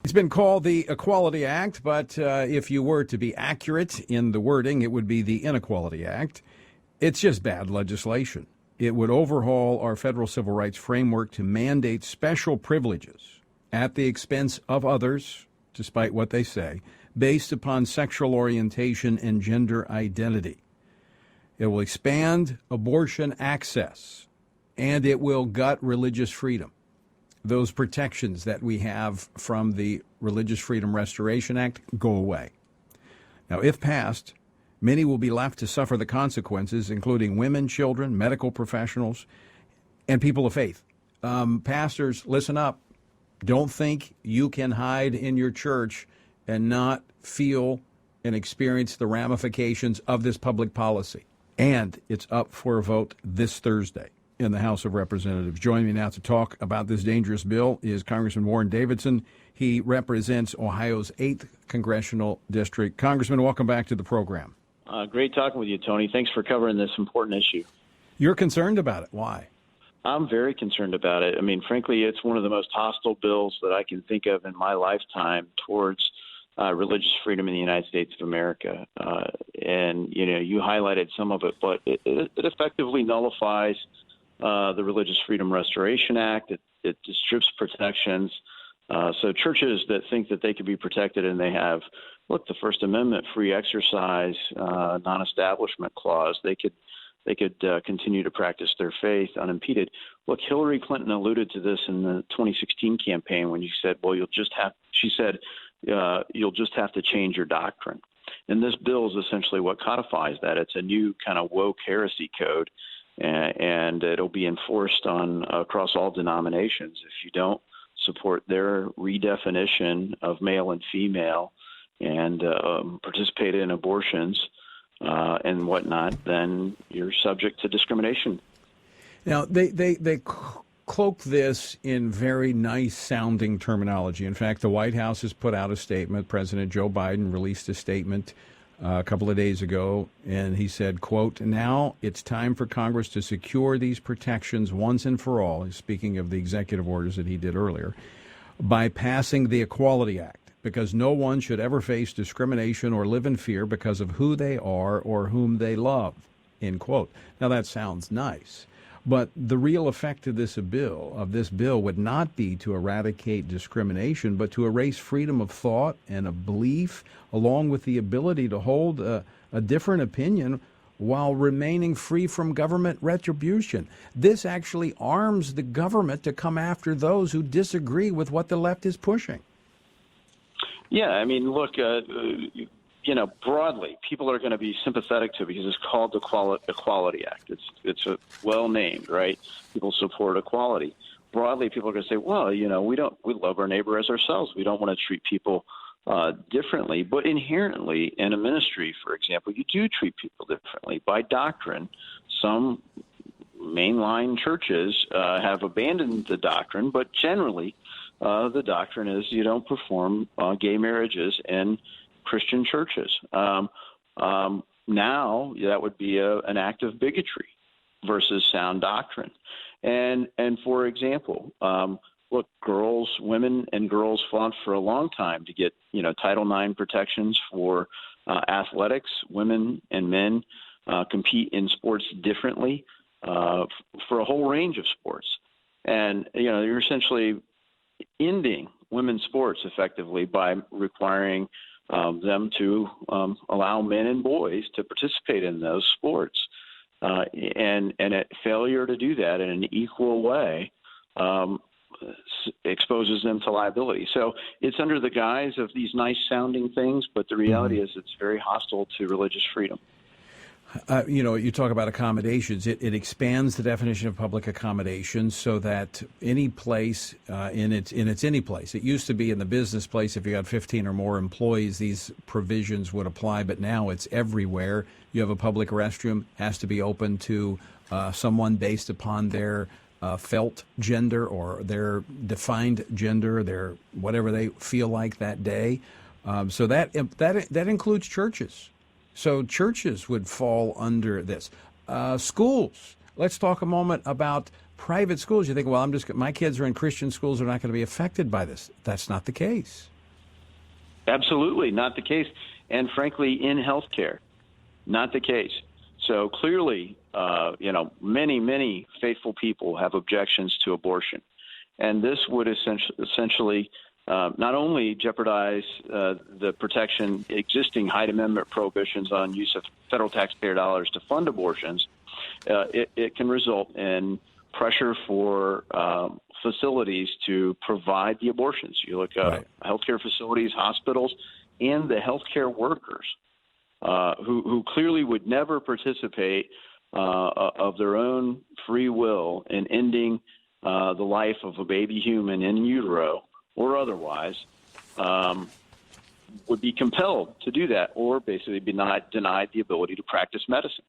It's been called the Equality Act, but if you were to be accurate in the wording, it would be the Inequality Act. It's just bad legislation. It would overhaul our federal civil rights framework to mandate special privileges at the expense of others, despite what they say, based upon sexual orientation and gender identity. It will expand abortion access, and it will gut religious freedom. Those protections that we have from the Religious Freedom Restoration Act go away. Now, if passed, many will be left to suffer the consequences, including women, children, medical professionals, and people of faith. Pastors, listen up. Don't think you can hide in your church and not feel and experience the ramifications of this public policy. And it's up for a vote this Thursday in the House of Representatives. Joining me now to talk about this dangerous bill is Congressman Warren Davidson. He represents Ohio's 8th Congressional District. Congressman, welcome back to the program. Great talking with you, Tony. Thanks for covering this important issue. You're concerned about it. Why? I'm very concerned about it. I mean, frankly, it's one of the most hostile bills that I can think of in my lifetime towards religious freedom in the United States of America. And, you highlighted some of it, but it effectively nullifies the Religious Freedom Restoration Act. It strips protections. So churches that think that they could be protected and they have, the First Amendment, free exercise, non-establishment clause, they could continue to practice their faith unimpeded. Look, Hillary Clinton alluded to this in the 2016 campaign when she said, you'll just have to change your doctrine. And this bill is essentially what codifies that. It's a new kind of woke heresy code, and it'll be enforced across all denominations. If you don't support their redefinition of male and female and participate in abortions and whatnot, then you're subject to discrimination. Now, they cloak this in very nice-sounding terminology. In fact, the White House has put out a statement. President Joe Biden released a statement a couple of days ago, and he said, quote, "Now it's time for Congress to secure these protections once and for all," he's speaking of the executive orders that he did earlier, "by passing the Equality Act, because no one should ever face discrimination or live in fear because of who they are or whom they love," end quote. Now, that sounds nice. But the real effect of this bill would not be to eradicate discrimination, but to erase freedom of thought and of belief, along with the ability to hold a different opinion while remaining free from government retribution. This actually arms the government to come after those who disagree with what the left is pushing. Yeah, I mean, look, broadly, people are going to be sympathetic to it because it's called the Equality Act. It's well named, right? People support equality. Broadly, people are going to say, well, we love our neighbor as ourselves. We don't want to treat people differently. But inherently, in a ministry, for example, you do treat people differently by doctrine. Some mainline churches have abandoned the doctrine, but generally, the doctrine is you don't perform gay marriages in Christian churches. Now that would be an act of bigotry versus sound doctrine. And for example, look, women and girls fought for a long time to get, Title IX protections for athletics. Women and men compete in sports differently for a whole range of sports. And, you're essentially ending women's sports effectively by requiring them to allow men and boys to participate in those sports. And a failure to do that in an equal way exposes them to liability. So it's under the guise of these nice-sounding things, but the reality is it's very hostile to religious freedom. You talk about accommodations. It expands the definition of public accommodations so that any place in its any place. It used to be in the business place. If you got 15 or more employees, these provisions would apply. But now it's everywhere. You have a public restroom, has to be open to someone based upon their felt gender or their defined gender, their whatever they feel like that day. So that includes churches. So churches would fall under this. Schools. Let's talk a moment about private schools. You think, well, my kids are in Christian schools. They're not going to be affected by this. That's not the case. Absolutely not the case. And frankly, in healthcare, not the case. So clearly, many faithful people have objections to abortion. And this would essentially not only jeopardize the protection, existing Hyde Amendment prohibitions on use of federal taxpayer dollars to fund abortions, it can result in pressure for facilities to provide the abortions. You look at healthcare facilities, hospitals, and the healthcare workers who clearly would never participate of their own free will in ending the life of a baby human in utero or otherwise, would be compelled to do that or basically be denied the ability to practice medicine.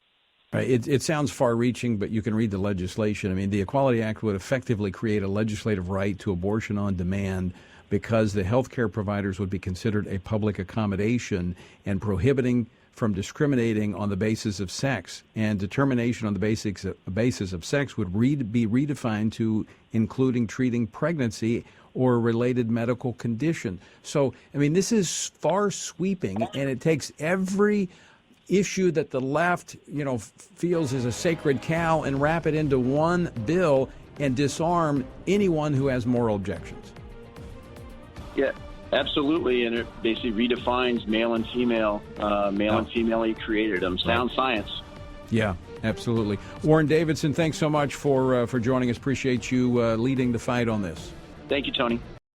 It sounds far-reaching, but you can read the legislation. I mean, the Equality Act would effectively create a legislative right to abortion on demand because the health care providers would be considered a public accommodation, and prohibiting from discriminating on the basis of sex. And determination on the basis of sex would be redefined to including treating pregnancy or a related medical condition. So, I mean, this is far-sweeping, and it takes every issue that the left, feels is a sacred cow and wrap it into one bill and disarm anyone who has moral objections. Yeah, absolutely. And it basically redefines male and female, and female, he created them. Sound science. Yeah, absolutely. Warren Davidson, thanks so much for joining us. Appreciate you leading the fight on this. Thank you, Tony.